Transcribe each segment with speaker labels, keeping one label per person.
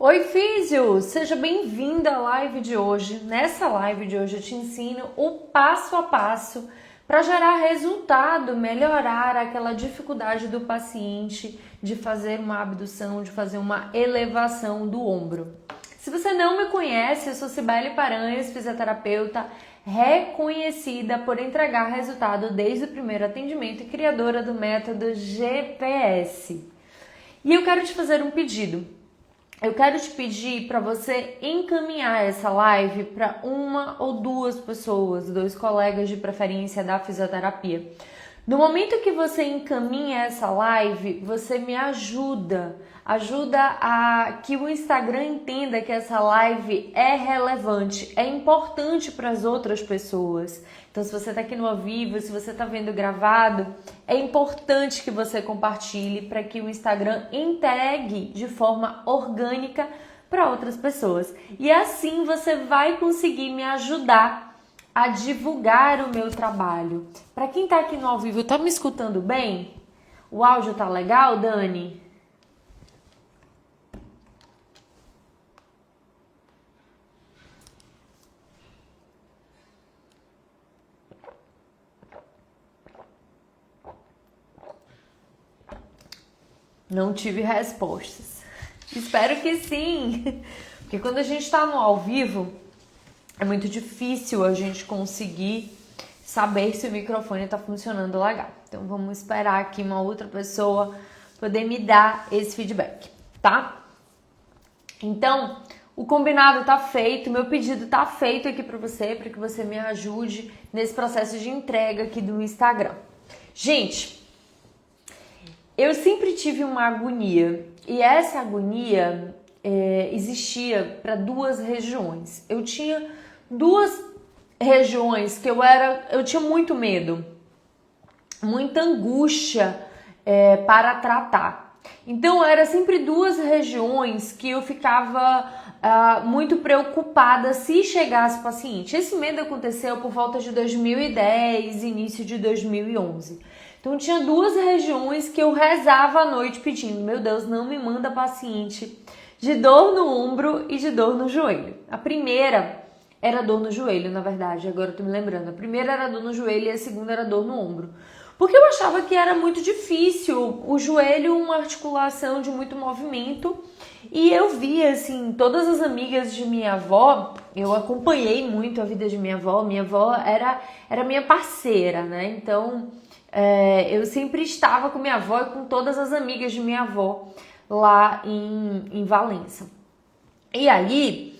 Speaker 1: Oi, físio! Seja bem-vindo à live de hoje. Nessa live de hoje eu te ensino o passo a passo para gerar resultado, melhorar aquela dificuldade do paciente de fazer uma abdução, de fazer uma elevação do ombro. Se você não me conhece, eu sou Cibele Paranhos, fisioterapeuta reconhecida por entregar resultado desde o primeiro atendimento e criadora do método GPS. E eu quero te fazer um pedido. Eu quero te pedir para você encaminhar essa live para uma ou duas pessoas, 2 colegas de preferência da fisioterapia. No momento que você encaminha essa live, você me ajuda a que o Instagram entenda que essa live é relevante, é importante para as outras pessoas. Então, se você está aqui no ao vivo, se você está vendo gravado, é importante que você compartilhe para que o Instagram entregue de forma orgânica para outras pessoas. E assim você vai conseguir me ajudar a divulgar o meu trabalho. Para quem está aqui no ao vivo, tá me escutando bem? O áudio tá legal, Dani? Não tive respostas. Espero que sim. Porque quando a gente está no ao vivo, é muito difícil a gente conseguir saber se o microfone está funcionando legal. Então vamos esperar aqui uma outra pessoa poder me dar esse feedback, tá? Então, o combinado tá feito, meu pedido tá feito aqui para que você me ajude nesse processo de entrega aqui do Instagram. Gente, eu sempre tive uma agonia e essa agonia existia para 2 regiões. Eu tinha 2 regiões que eu tinha muito medo, muita angústia para tratar. Então, era sempre 2 regiões que eu ficava muito preocupada se chegasse paciente. Esse medo aconteceu por volta de 2010, início de 2011. Então, tinha 2 regiões que eu rezava à noite pedindo: meu Deus, não me manda paciente de dor no ombro e de dor no joelho. A primeira era dor no joelho, na verdade, agora eu tô me lembrando. A primeira era dor no joelho e a segunda era dor no ombro. Porque eu achava que era muito difícil. O joelho, uma articulação de muito movimento. E eu via, assim, todas as amigas de minha avó, eu acompanhei muito a vida de minha avó. Minha avó era minha parceira, né? Então, eu sempre estava com minha avó e com todas as amigas de minha avó lá em Valença. E aí,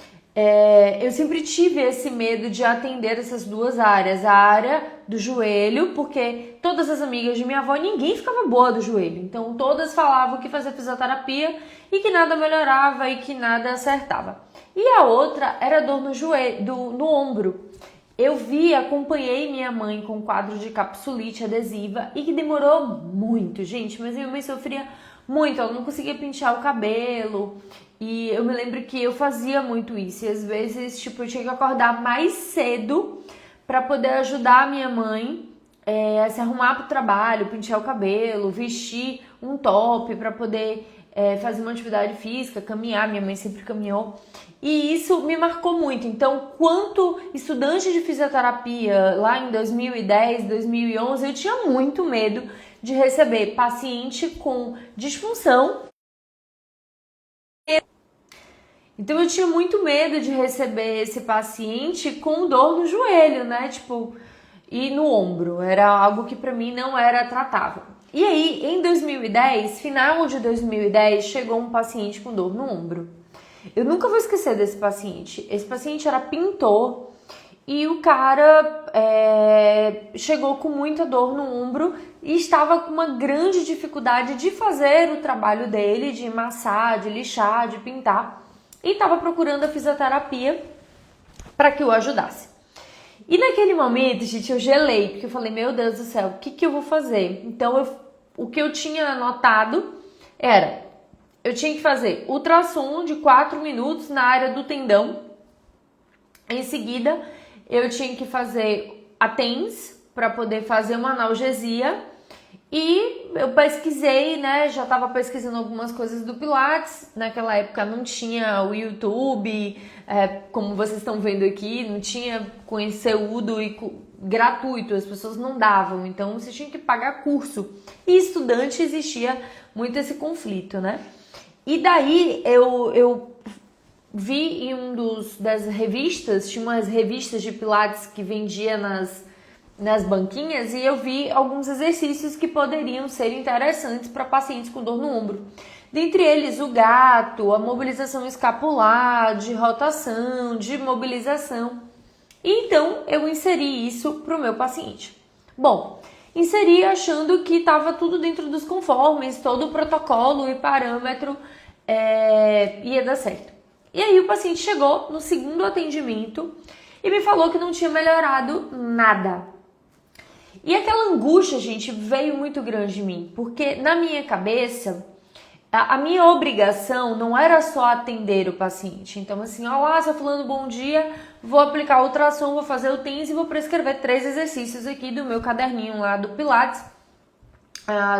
Speaker 1: eu sempre tive esse medo de atender essas 2 áreas. A área do joelho, porque todas as amigas de minha avó, ninguém ficava boa do joelho. Então, todas falavam que fazia fisioterapia e que nada melhorava e que nada acertava. E a outra era dor no joelho, no ombro. Eu acompanhei minha mãe com quadro de capsulite adesiva e que demorou muito, gente. Mas minha mãe sofria muito, ela não conseguia pentear o cabelo. E eu me lembro que eu fazia muito isso. E às vezes, eu tinha que acordar mais cedo para poder ajudar a minha mãe a se arrumar para o trabalho, pentear o cabelo, vestir um top para poder fazer uma atividade física, caminhar. Minha mãe sempre caminhou. E isso me marcou muito. Então, quanto estudante de fisioterapia, lá em 2010, 2011, eu tinha muito medo de receber paciente com disfunção. Então, eu tinha muito medo de receber esse paciente com dor no joelho, né? E no ombro. Era algo que para mim não era tratável. E aí, em 2010, final de 2010, chegou um paciente com dor no ombro. Eu nunca vou esquecer desse paciente. Esse paciente era pintor e o cara chegou com muita dor no ombro e estava com uma grande dificuldade de fazer o trabalho dele, de amassar, de lixar, de pintar. E estava procurando a fisioterapia para que o ajudasse. E naquele momento, gente, eu gelei, porque eu falei: meu Deus do céu, o que eu vou fazer? Então, o que eu tinha anotado era: eu tinha que fazer ultrassom de 4 minutos na área do tendão. Em seguida, eu tinha que fazer a TENS para poder fazer uma analgesia E eu pesquisei, né? Já estava pesquisando algumas coisas do Pilates. Naquela época não tinha o YouTube, como vocês estão vendo aqui, não tinha conteúdo gratuito, as pessoas não davam. Então você tinha que pagar curso. E estudante existia muito esse conflito, né? E daí eu vi em das revistas, tinha umas revistas de Pilates que vendia nas banquinhas, e eu vi alguns exercícios que poderiam ser interessantes para pacientes com dor no ombro. Dentre eles, o gato, a mobilização escapular, de rotação, de mobilização. E então, eu inseri isso para o meu paciente. Bom, inseri achando que estava tudo dentro dos conformes, todo o protocolo e parâmetro ia dar certo. E aí o paciente chegou no segundo atendimento e me falou que não tinha melhorado nada. E aquela angústia, gente, veio muito grande em mim, porque na minha cabeça, a minha obrigação não era só atender o paciente. Então, assim, olá, seu fulano, bom dia, vou aplicar o ultrassom, vou fazer o TENS e vou prescrever 3 exercícios aqui do meu caderninho lá do Pilates,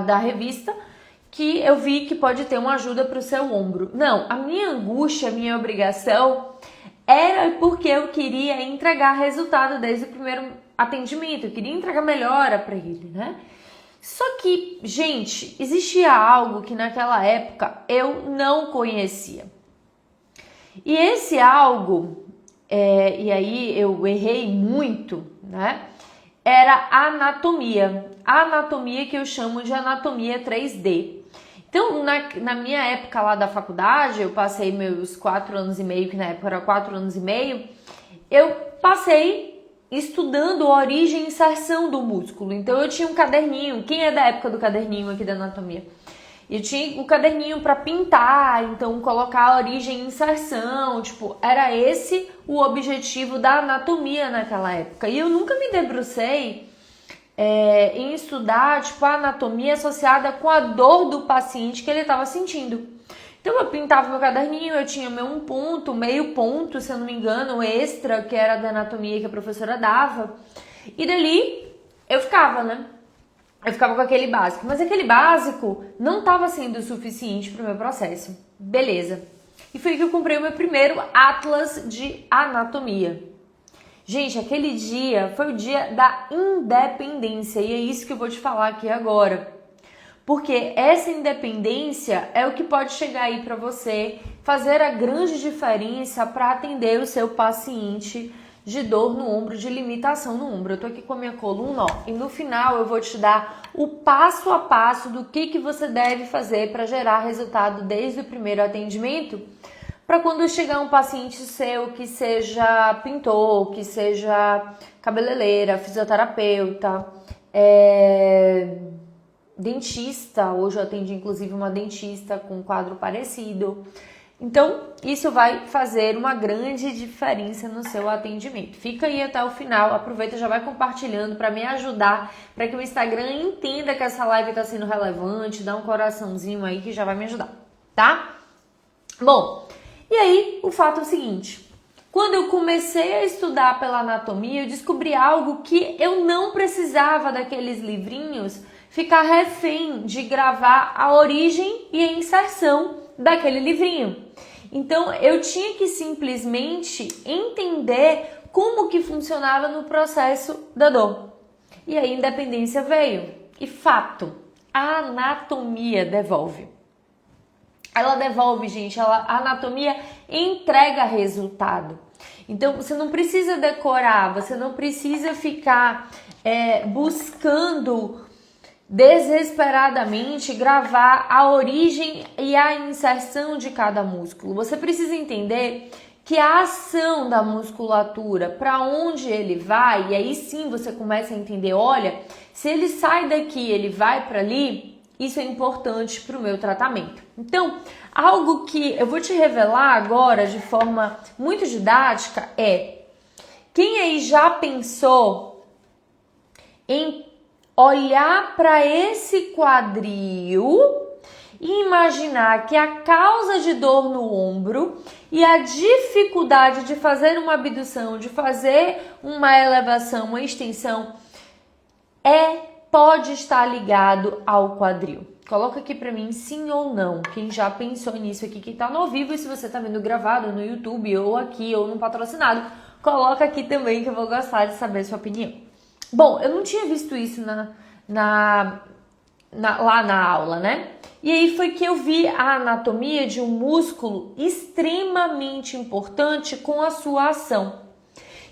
Speaker 1: da revista, que eu vi que pode ter uma ajuda para o seu ombro. Não, a minha angústia, a minha obrigação era porque eu queria entregar resultado desde o primeiro atendimento, eu queria entregar melhora para ele, né? Só que, gente, existia algo que naquela época eu não conhecia. E esse algo, e aí eu errei muito, né? Era a anatomia. A anatomia que eu chamo de anatomia 3D. Então, na minha época lá da faculdade, eu passei meus 4 anos e meio, que na época era 4 anos e meio, eu passei estudando a origem e inserção do músculo. Então, eu tinha um caderninho. Quem é da época do caderninho aqui da anatomia? Eu tinha um caderninho para pintar, então colocar a origem e inserção, tipo, era esse o objetivo da anatomia naquela época. E eu nunca me debrucei em estudar, tipo, a anatomia associada com a dor do paciente que ele estava sentindo. Então eu pintava meu caderninho, eu tinha meio ponto, se eu não me engano, extra, que era da anatomia que a professora dava. E dali eu ficava, né? Eu ficava com aquele básico. Mas aquele básico não estava sendo suficiente para o meu processo. Beleza. E foi que eu comprei o meu primeiro Atlas de Anatomia. Gente, aquele dia foi o dia da independência. E é isso que eu vou te falar aqui agora. Porque essa independência é o que pode chegar aí para você fazer a grande diferença para atender o seu paciente de dor no ombro, de limitação no ombro. Eu tô aqui com a minha coluna, ó, e no final eu vou te dar o passo a passo do que você deve fazer para gerar resultado desde o primeiro atendimento, para quando chegar um paciente seu que seja pintor, que seja cabeleireira, fisioterapeuta, dentista. Hoje eu atendi inclusive uma dentista com um quadro parecido. Então, isso vai fazer uma grande diferença no seu atendimento. Fica aí até o final, aproveita e já vai compartilhando para me ajudar, para que o Instagram entenda que essa live está sendo relevante, dá um coraçãozinho aí que já vai me ajudar, tá? Bom, e aí o fato é o seguinte, quando eu comecei a estudar pela anatomia, eu descobri algo que eu não precisava daqueles livrinhos ficar refém de gravar a origem e a inserção daquele livrinho. Então, eu tinha que simplesmente entender como que funcionava no processo da dor. E aí a independência veio. E fato, a anatomia devolve. Ela devolve, gente, a anatomia entrega resultado. Então, você não precisa decorar, você não precisa ficar buscando desesperadamente gravar a origem e a inserção de cada músculo. Você precisa entender que a ação da musculatura, para onde ele vai, e aí sim você começa a entender, olha, se ele sai daqui, ele vai para ali, isso é importante para o meu tratamento. Então, algo que eu vou te revelar agora de forma muito didática quem aí já pensou em olhar para esse quadril e imaginar que a causa de dor no ombro e a dificuldade de fazer uma abdução, de fazer uma elevação, uma extensão, é pode estar ligado ao quadril? Coloca aqui pra mim sim ou não. Quem já pensou nisso aqui, quem tá no ao vivo, e se você tá vendo gravado no YouTube ou aqui ou no patrocinado, coloca aqui também que eu vou gostar de saber a sua opinião. Bom, eu não tinha visto isso lá na aula, né? E aí foi que eu vi a anatomia de um músculo extremamente importante com a sua ação.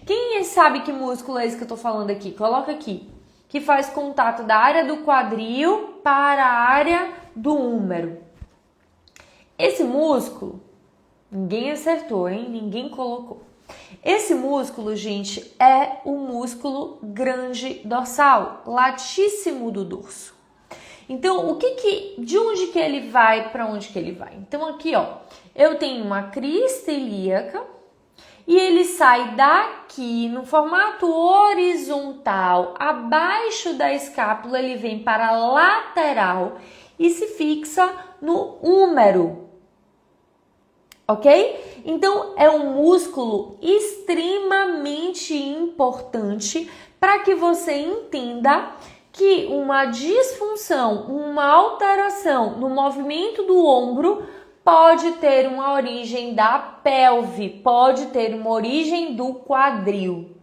Speaker 1: Quem sabe que músculo é esse que eu tô falando aqui? Coloca aqui. Que faz contato da área do quadril para a área do húmero. Esse músculo, ninguém acertou, hein? Ninguém colocou. Esse músculo, gente, é o músculo grande dorsal, latíssimo do dorso. Então, de onde que ele vai para onde que ele vai? Então, aqui, ó, eu tenho uma crista ilíaca e ele sai daqui no formato horizontal, abaixo da escápula, ele vem para a lateral e se fixa no húmero. Ok? Então, é um músculo extremamente importante para que você entenda que uma disfunção, uma alteração no movimento do ombro pode ter uma origem da pelve, pode ter uma origem do quadril.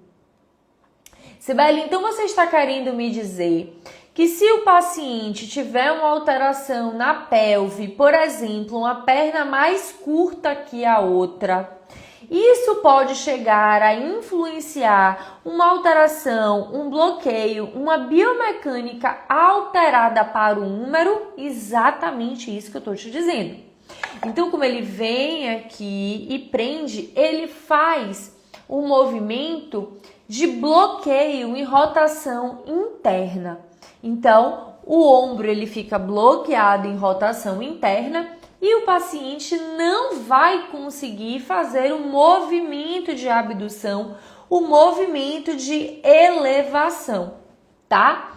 Speaker 1: Sibeli, então você está querendo me dizer que se o paciente tiver uma alteração na pelve, por exemplo, uma perna mais curta que a outra, isso pode chegar a influenciar uma alteração, um bloqueio, uma biomecânica alterada para o húmero? Exatamente isso que eu estou te dizendo. Então, como ele vem aqui e prende, ele faz um movimento de bloqueio e rotação interna. Então, o ombro ele fica bloqueado em rotação interna e o paciente não vai conseguir fazer o movimento de abdução, o movimento de elevação, tá?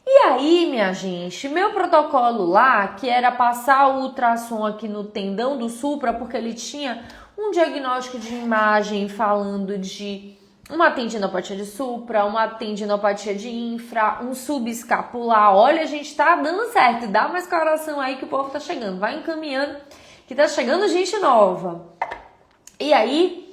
Speaker 1: E aí, minha gente, meu protocolo lá, que era passar o ultrassom aqui no tendão do supra, porque ele tinha um diagnóstico de imagem falando de uma tendinopatia de supra, uma tendinopatia de infra, um subescapular. Olha, a gente tá dando certo. Dá mais coração aí que o povo tá chegando. Vai encaminhando que tá chegando gente nova. E aí,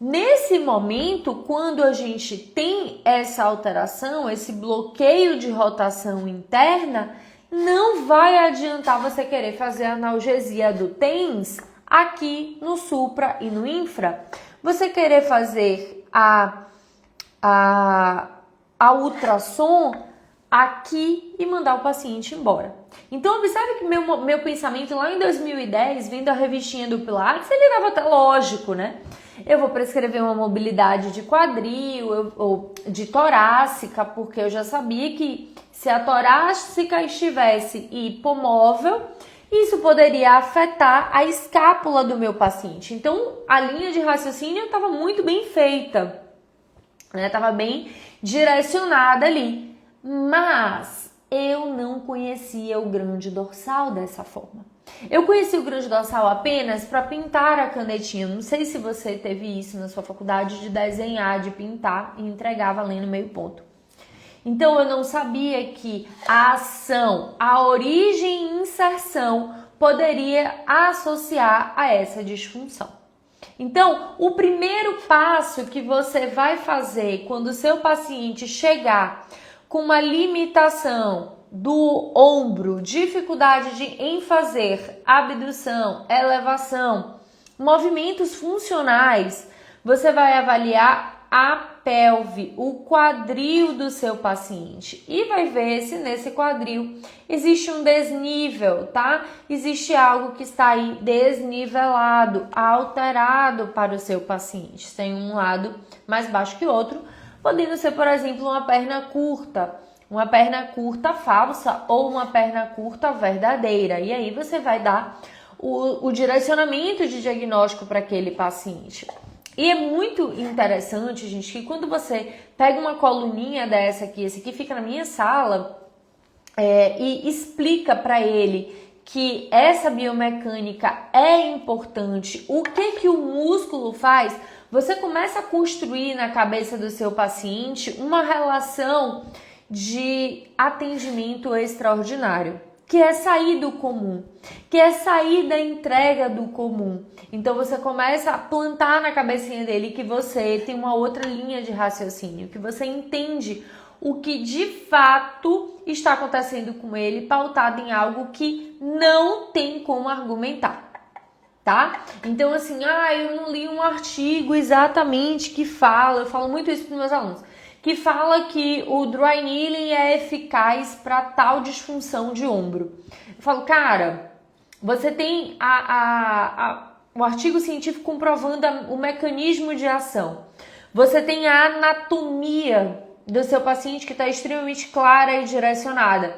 Speaker 1: nesse momento, quando a gente tem essa alteração, esse bloqueio de rotação interna, não vai adiantar você querer fazer a analgesia do TENS aqui no supra e no infra. Você querer fazer a ultrassom aqui e mandar o paciente embora. Então, observe que meu pensamento lá em 2010, vendo a revistinha do Pilates, ele estava até lógico, né? Eu vou prescrever uma mobilidade de quadril ou de torácica, porque eu já sabia que se a torácica estivesse hipomóvel, isso poderia afetar a escápula do meu paciente. Então, a linha de raciocínio estava muito bem feita, né? Estava bem direcionada ali. Mas eu não conhecia o grande dorsal dessa forma. Eu conheci o grande dorsal apenas para pintar a canetinha. Não sei se você teve isso na sua faculdade, de desenhar, de pintar e entregar valendo meio ponto. Então, eu não sabia que a ação, a origem e inserção poderia associar a essa disfunção. Então, o primeiro passo que você vai fazer quando o seu paciente chegar com uma limitação do ombro, dificuldade em fazer abdução, elevação, movimentos funcionais, você vai avaliar a pelve, o quadril do seu paciente e vai ver se nesse quadril existe um desnível, tá? Existe algo que está aí desnivelado, alterado para o seu paciente. Tem um lado mais baixo que o outro, podendo ser, por exemplo, uma perna curta falsa ou uma perna curta verdadeira. E aí você vai dar o direcionamento de diagnóstico para aquele paciente. E é muito interessante, gente, que quando você pega uma coluninha dessa aqui, esse aqui fica na minha sala, e explica para ele que essa biomecânica é importante, o que o músculo faz, você começa a construir na cabeça do seu paciente uma relação de atendimento extraordinário, que é sair do comum, que é sair da entrega do comum. Então você começa a plantar na cabecinha dele que você tem uma outra linha de raciocínio, que você entende o que de fato está acontecendo com ele, pautado em algo que não tem como argumentar. Tá? Então assim, eu não li um artigo exatamente que fala, eu falo muito isso para os meus alunos, que fala que o dry needling é eficaz para tal disfunção de ombro. Eu falo, cara, você tem o artigo científico comprovando o mecanismo de ação. Você tem a anatomia do seu paciente que está extremamente clara e direcionada.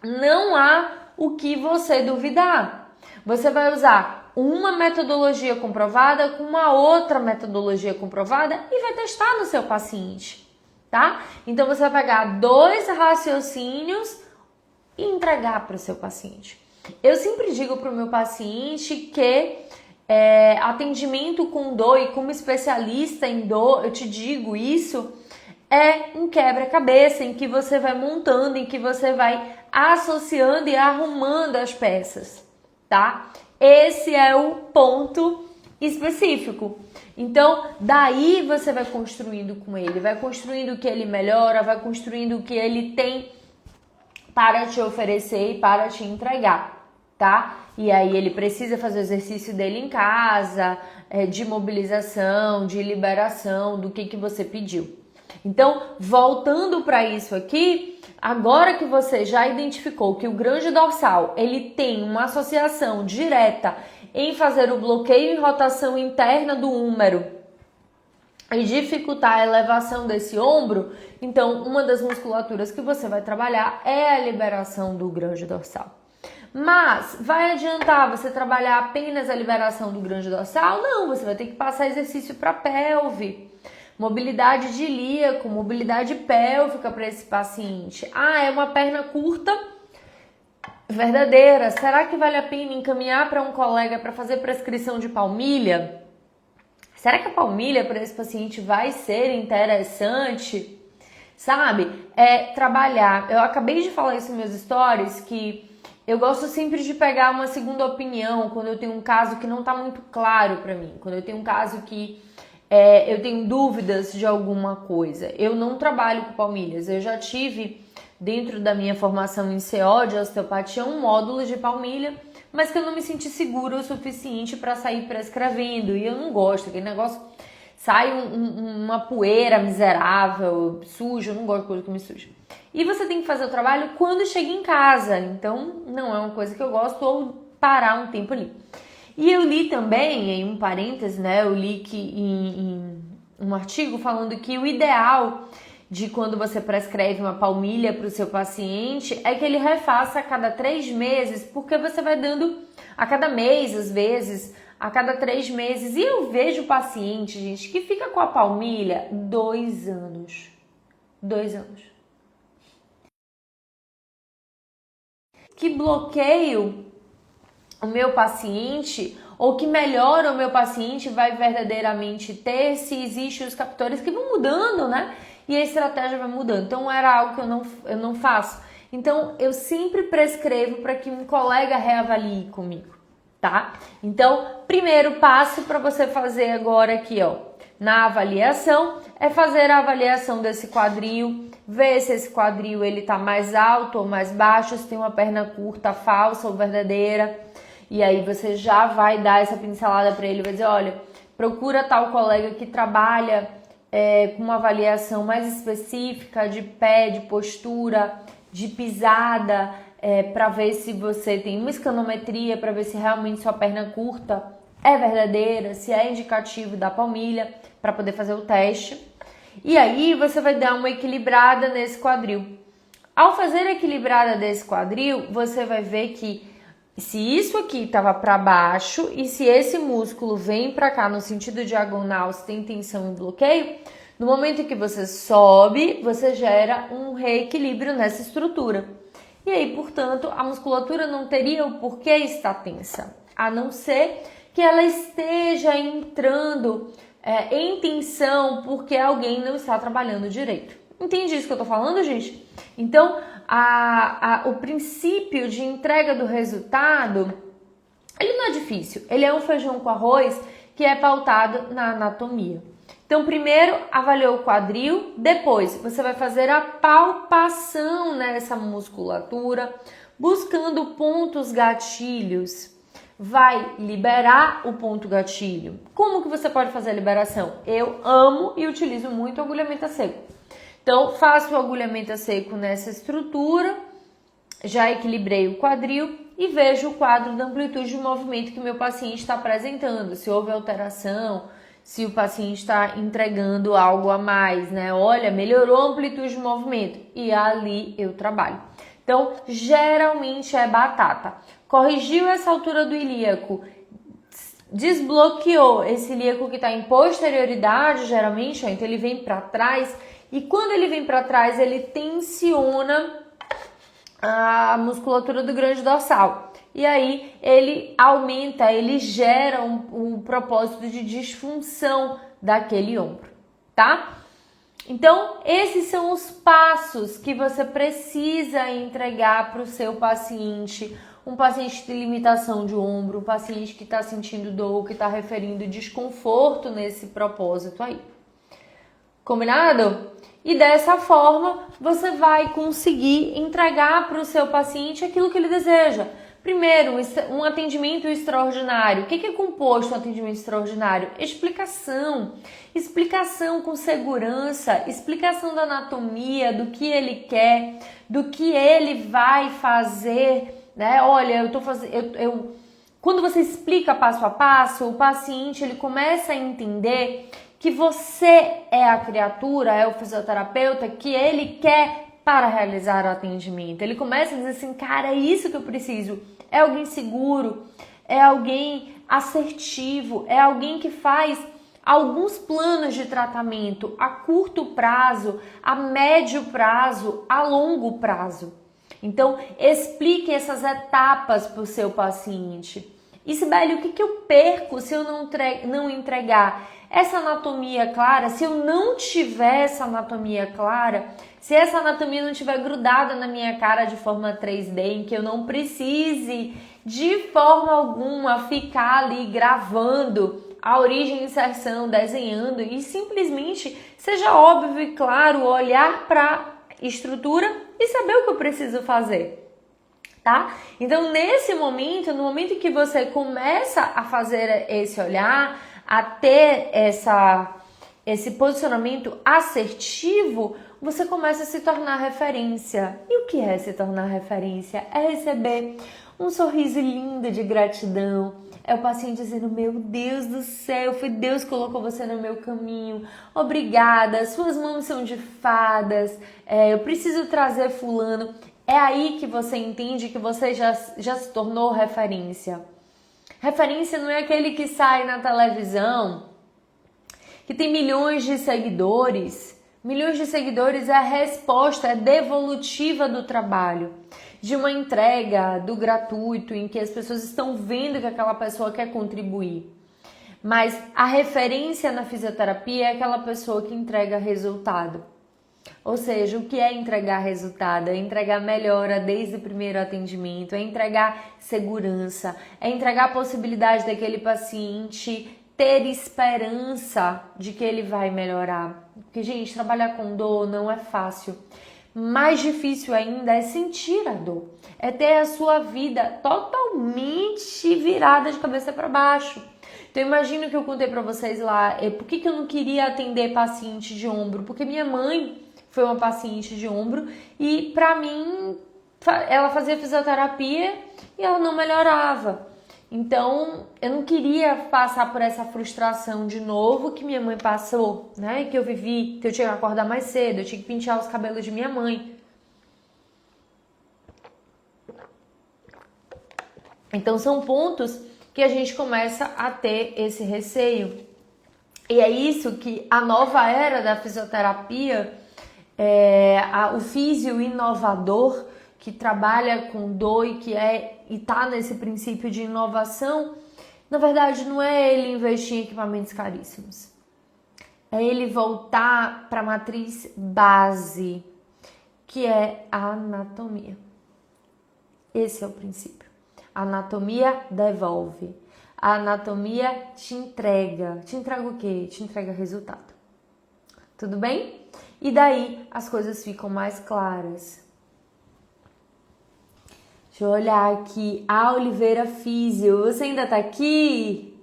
Speaker 1: Não há o que você duvidar. Você vai usar uma metodologia comprovada com uma outra metodologia comprovada e vai testar no seu paciente, tá? Então você vai pegar 2 raciocínios e entregar para o seu paciente. Eu sempre digo para o meu paciente que atendimento com dor, e como especialista em dor, eu te digo isso, é um quebra-cabeça em que você vai montando, em que você vai associando e arrumando as peças, tá? Esse é o ponto específico. Então, daí você vai construindo com ele, vai construindo o que ele melhora, vai construindo o que ele tem para te oferecer e para te entregar, tá? E aí ele precisa fazer o exercício dele em casa, de mobilização, de liberação, do que você pediu. Então, voltando para isso aqui, agora que você já identificou que o grande dorsal ele tem uma associação direta em fazer o bloqueio e rotação interna do húmero e dificultar a elevação desse ombro, então uma das musculaturas que você vai trabalhar é a liberação do grande dorsal. Mas vai adiantar você trabalhar apenas a liberação do grande dorsal? Não, você vai ter que passar exercício para pelve. Mobilidade de ilíaco, mobilidade pélvica para esse paciente. É uma perna curta, verdadeira. Será que vale a pena encaminhar para um colega para fazer prescrição de palmilha? Será que a palmilha para esse paciente vai ser interessante? Sabe? Trabalhar. Eu acabei de falar isso nos meus stories, que eu gosto sempre de pegar uma segunda opinião quando eu tenho um caso que não está muito claro para mim. Quando eu tenho um caso que eu tenho dúvidas de alguma coisa. Eu não trabalho com palmilhas. Eu já tive, dentro da minha formação em CO de osteopatia, um módulo de palmilha, mas que eu não me senti segura o suficiente para sair prescrevendo. E eu não gosto, aquele negócio sai uma poeira miserável, sujo, eu não gosto de coisa que me suja. E você tem que fazer o trabalho quando chega em casa. Então, não é uma coisa que eu gosto, ou parar um tempo ali. E eu li também, em um parêntese, eu li que em um artigo falando que o ideal de quando você prescreve uma palmilha para o seu paciente é que ele refaça a cada 3 meses, porque você vai dando a cada mês, às vezes, a cada 3 meses. E eu vejo paciente, gente, que fica com a palmilha 2 anos. 2 anos. Que bloqueio o meu paciente, ou que melhora o meu paciente vai verdadeiramente ter se existem os captores que vão mudando, né? E a estratégia vai mudando. Então era algo que eu não faço. Então eu sempre prescrevo para que um colega reavalie comigo, tá? Então, primeiro passo para você fazer agora aqui, na avaliação, é fazer a avaliação desse quadril, ver se esse quadril ele tá mais alto ou mais baixo, se tem uma perna curta, falsa ou verdadeira. E aí você já vai dar essa pincelada para ele, vai dizer, olha, procura tal colega que trabalha com uma avaliação mais específica de pé, de postura, de pisada, para ver se você tem uma escanometria, para ver se realmente sua perna curta é verdadeira, se é indicativo da palmilha, para poder fazer o teste. E aí você vai dar uma equilibrada nesse quadril. Ao fazer a equilibrada desse quadril, você vai ver que se isso aqui estava para baixo e se esse músculo vem para cá no sentido diagonal, se tem tensão e bloqueio, no momento que você sobe, você gera um reequilíbrio nessa estrutura. E aí, portanto, a musculatura não teria o porquê estar tensa, a não ser que ela esteja entrando em tensão porque alguém não está trabalhando direito. Entende isso que eu tô falando, gente? Então, o princípio de entrega do resultado, ele não é difícil. Ele é um feijão com arroz que é pautado na anatomia. Então, primeiro, avaliou o quadril, depois você vai fazer a palpação nessa musculatura, buscando pontos gatilhos. Vai liberar o ponto gatilho. Como que você pode fazer a liberação? Eu amo e utilizo muito o agulhamento a seco. Então, faço o agulhamento a seco nessa estrutura, já equilibrei o quadril e vejo o quadro da amplitude de movimento que o meu paciente está apresentando, se houve alteração, se o paciente está entregando algo a mais, né? Olha, melhorou a amplitude de movimento e ali eu trabalho. Então, geralmente é batata. Corrigiu essa altura do ilíaco, desbloqueou esse ilíaco que está em posterioridade, geralmente, ó, então ele vem para trás e quando ele vem para trás, ele tensiona a musculatura do grande dorsal. E aí ele aumenta, ele gera um propósito de disfunção daquele ombro, tá? Então, esses são os passos que você precisa entregar para o seu paciente. Um paciente que tem limitação de ombro, um paciente que está sentindo dor, que está referindo desconforto nesse propósito aí. Combinado? E dessa forma, você vai conseguir entregar para o seu paciente aquilo que ele deseja. Primeiro, um atendimento extraordinário. O que é composto um atendimento extraordinário? Explicação. Explicação com segurança, explicação da anatomia, do que ele quer, do que ele vai fazer, né? Olha, eu tô fazendo... Quando você explica passo a passo, o paciente ele começa a entender que você é a criatura, é o fisioterapeuta que ele quer para realizar o atendimento. Ele começa a dizer assim, cara, é isso que eu preciso. É alguém seguro, é alguém assertivo, é alguém que faz alguns planos de tratamento a curto prazo, a médio prazo, a longo prazo. Então, explique essas etapas para o seu paciente. E, Sibeli, o que eu perco se eu não entregar essa anatomia clara? Se eu não tiver essa anatomia clara, se essa anatomia não estiver grudada na minha cara de forma 3D, em que eu não precise de forma alguma ficar ali gravando a origem e inserção, desenhando e simplesmente seja óbvio e claro olhar para a estrutura e saber o que eu preciso fazer. Tá? Então, nesse momento, no momento em que você começa a fazer esse olhar, a ter esse posicionamento assertivo, você começa a se tornar referência. E o que é se tornar referência? É receber um sorriso lindo de gratidão. É o paciente dizendo, meu Deus do céu, foi Deus que colocou você no meu caminho. Obrigada, suas mãos são de fadas, eu preciso trazer fulano. É aí que você entende que você já se tornou referência. Referência não é aquele que sai na televisão, que tem milhões de seguidores. Milhões de seguidores é a resposta, é devolutiva do trabalho. De uma entrega, do gratuito, em que as pessoas estão vendo que aquela pessoa quer contribuir. Mas a referência na fisioterapia é aquela pessoa que entrega resultado. Ou seja, o que é entregar resultado? É entregar melhora desde o primeiro atendimento, é entregar segurança, é entregar a possibilidade daquele paciente ter esperança de que ele vai melhorar. Porque, gente, trabalhar com dor não é fácil. Mais difícil ainda é sentir a dor, é ter a sua vida totalmente virada de cabeça para baixo. Então, imagina o que eu contei para vocês lá, por que eu não queria atender paciente de ombro? Porque minha mãe foi uma paciente de ombro e para mim ela fazia fisioterapia e ela não melhorava. Então eu não queria passar por essa frustração de novo que minha mãe passou, né? Que eu vivi, que eu tinha que acordar mais cedo, eu tinha que pentear os cabelos de minha mãe. Então são pontos que a gente começa a ter esse receio. E é isso que a nova era da fisioterapia, o físio inovador, que trabalha com dor e que está nesse princípio de inovação, na verdade não é ele investir em equipamentos caríssimos. é ele voltar para a matriz base, que é a anatomia. Esse é o princípio. A anatomia devolve. A anatomia te entrega. Te entrega o quê? Te entrega resultado. Tudo bem? E daí as coisas ficam mais claras. Deixa eu olhar aqui. A Oliveira Físio, você ainda tá aqui?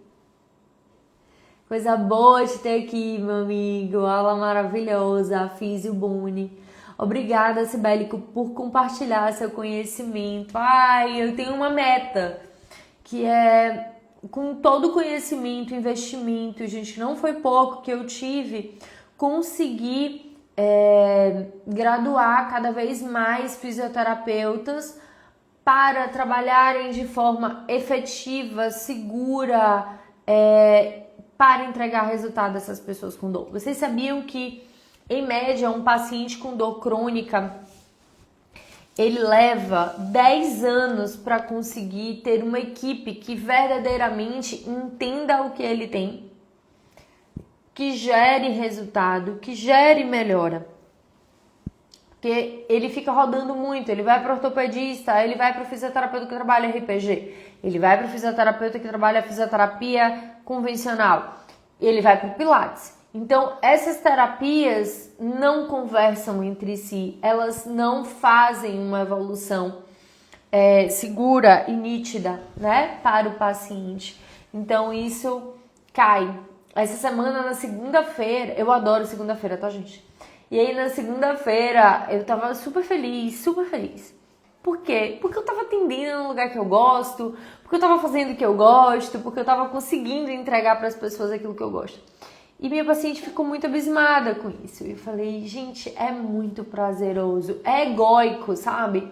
Speaker 1: Coisa boa te ter aqui, meu amigo. Aula maravilhosa, Físio Buni. Obrigada, Sibélico, por compartilhar seu conhecimento. Ai, eu tenho uma meta, que é, com todo o conhecimento, investimento, gente, não foi pouco que eu tive, conseguir graduar cada vez mais fisioterapeutas para trabalharem de forma efetiva, segura, para entregar resultado a essas pessoas com dor. Vocês sabiam que, em média, um paciente com dor crônica, ele leva 10 anos para conseguir ter uma equipe que verdadeiramente entenda o que ele tem, que gere resultado, que gere melhora. Porque ele fica rodando muito, ele vai para o ortopedista, ele vai para o fisioterapeuta que trabalha RPG, ele vai para o fisioterapeuta que trabalha fisioterapia convencional, ele vai para o Pilates. Então, essas terapias não conversam entre si, elas não fazem uma evolução segura e nítida, né, para o paciente. Então, isso cai. Essa semana, na segunda-feira, eu adoro segunda-feira, tá, gente? E aí, na segunda-feira, eu tava super feliz, super feliz. Por quê? Porque eu tava atendendo no lugar que eu gosto, porque eu tava fazendo o que eu gosto, porque eu tava conseguindo entregar para as pessoas aquilo que eu gosto. E minha paciente ficou muito abismada com isso. Eu falei, gente, é muito prazeroso, é egóico, sabe?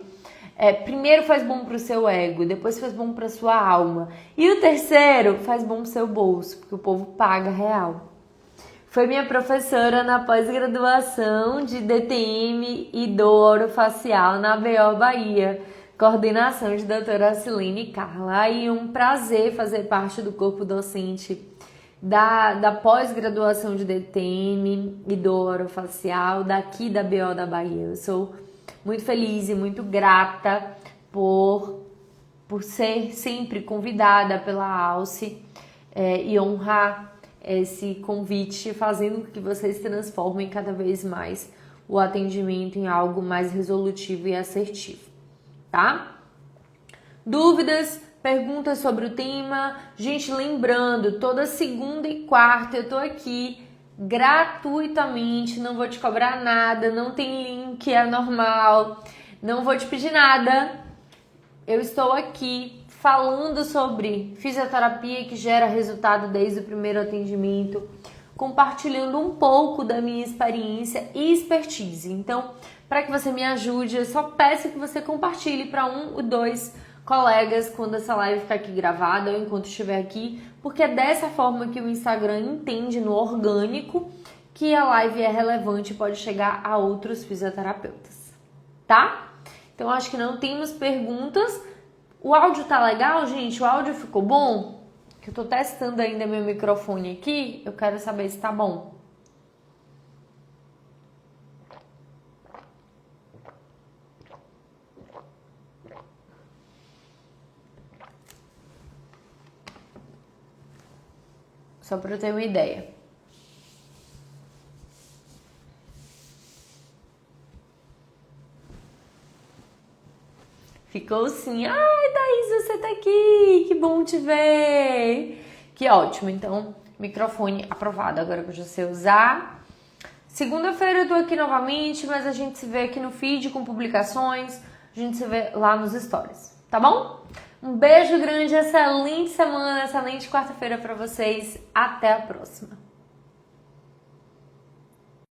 Speaker 1: Primeiro faz bom pro seu ego, depois faz bom pra sua alma. E o terceiro faz bom pro seu bolso, porque o povo paga real. Foi minha professora na pós-graduação de DTM e dor orofacial na BO Bahia, coordenação de doutora Ciline Carla. E um prazer fazer parte do corpo docente da pós-graduação de DTM e dor orofacial daqui da BO da Bahia. Eu sou muito feliz e muito grata por ser sempre convidada pela Alce e honrar esse convite, fazendo com que vocês transformem cada vez mais o atendimento em algo mais resolutivo e assertivo, tá? Dúvidas, perguntas sobre o tema? Gente, lembrando, toda segunda e quarta eu tô aqui gratuitamente, não vou te cobrar nada, não tem link, é normal, não vou te pedir nada. Eu estou aqui falando sobre fisioterapia que gera resultado desde o primeiro atendimento, compartilhando um pouco da minha experiência e expertise. Então, para que você me ajude, eu só peço que você compartilhe para 1 ou 2 colegas quando essa live ficar aqui gravada ou enquanto estiver aqui, porque é dessa forma que o Instagram entende no orgânico que a live é relevante e pode chegar a outros fisioterapeutas, tá? Então, acho que não temos perguntas. O áudio tá legal, gente? O áudio ficou bom? Que eu tô testando ainda meu microfone aqui, eu quero saber se tá bom. Só para eu ter uma ideia. Ficou sim. Ai, Thaís, você tá aqui. Que bom te ver. Que ótimo. Então, microfone aprovado. Agora que eu já sei usar. Segunda-feira eu tô aqui novamente, mas a gente se vê aqui no feed com publicações. A gente se vê lá nos stories. Tá bom? Um beijo grande, excelente semana, excelente quarta-feira pra vocês. Até a próxima.